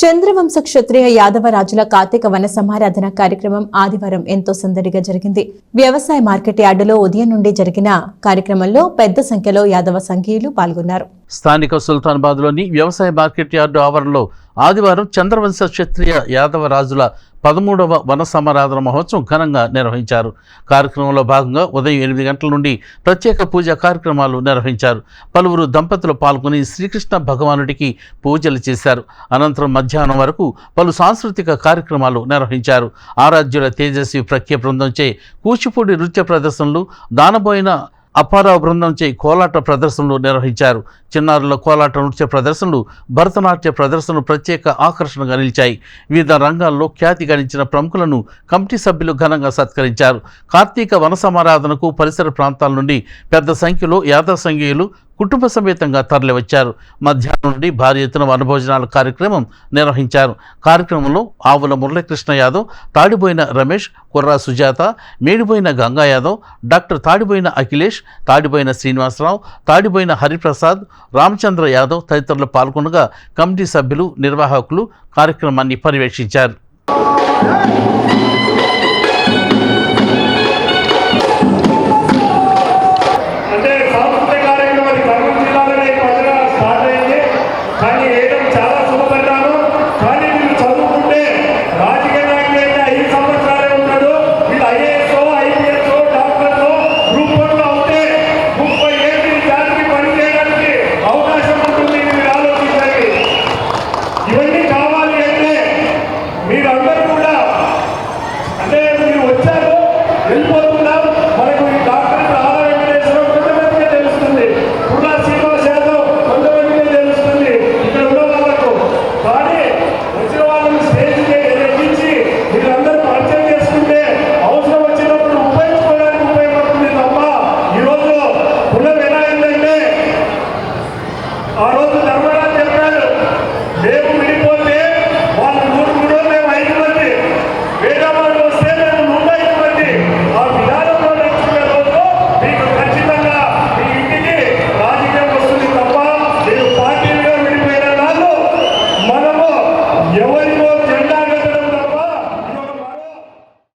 చంద్రవంశ క్షత్రియ యాదవ రాజుల కార్తీక వన సమారాధన కార్యక్రమం ఆదివారం ఎంతో సందడిగా జరిగింది. వ్యవసాయ మార్కెట్ యార్డులో ఉదయం నుండి జరిగిన కార్యక్రమంలో పెద్ద సంఖ్యలో యాదవ సంఘీయులు పాల్గొన్నారు. స్థానిక సుల్తానాబాద్లోని వ్యవసాయ మార్కెట్ యార్డు ఆవరణలో ఆదివారం చంద్రవంశ క్షత్రియ యాదవ రాజుల 13వ వన సమారాధన మహోత్సవం ఘనంగా నిర్వహించారు. కార్యక్రమంలో భాగంగా ఉదయం 8 గంటల నుండి ప్రత్యేక పూజా కార్యక్రమాలు నిర్వహించారు. పలువురు దంపతులు పాల్గొని శ్రీకృష్ణ భగవానుడికి పూజలు చేశారు. అనంతరం మధ్యాహ్నం వరకు పలు సాంస్కృతిక కార్యక్రమాలు నిర్వహించారు. ఆరాధ్యుల తేజస్వి ప్రఖ్య బృందంచే కూచిపూడి నృత్య ప్రదర్శనలు, దానబోయిన అప్పారావు బృందంచే కోలాట ప్రదర్శనలు నిర్వహించారు. చిన్నారుల కోలాట నృత్య ప్రదర్శనలు, భరతనాట్య ప్రదర్శనలు ప్రత్యేక ఆకర్షణగా నిలిచాయి. వివిధ రంగాల్లో ఖ్యాతి గడించిన ప్రముఖులను కమిటీ సభ్యులు ఘనంగా సత్కరించారు. కార్తీక వన సమారాధనకు పరిసర ప్రాంతాల నుండి పెద్ద సంఖ్యలో యాదవ సంఘీయులు కుటుంబ సమేతంగా తరలివచ్చారు. మధ్యాహ్నం నుండి భారీ ఎత్తున వనభోజనాల కార్యక్రమం నిర్వహించారు. కార్యక్రమంలో ఆవుల మురళీకృష్ణ యాదవ్, తాడిబోయిన రమేష్, కుర్రా సుజాత, మేడిపోయిన గంగా యాదవ్, డాక్టర్ తాడిబోయిన అఖిలేష్, తాడిబోయిన శ్రీనివాసరావు, తాడిబోయిన హరిప్రసాద్, రామచంద్ర యాదవ్ తదితరులు పాల్గొనగా కమిటీ సభ్యులు, నిర్వాహకులు కార్యక్రమాన్ని పర్యవేక్షించారు.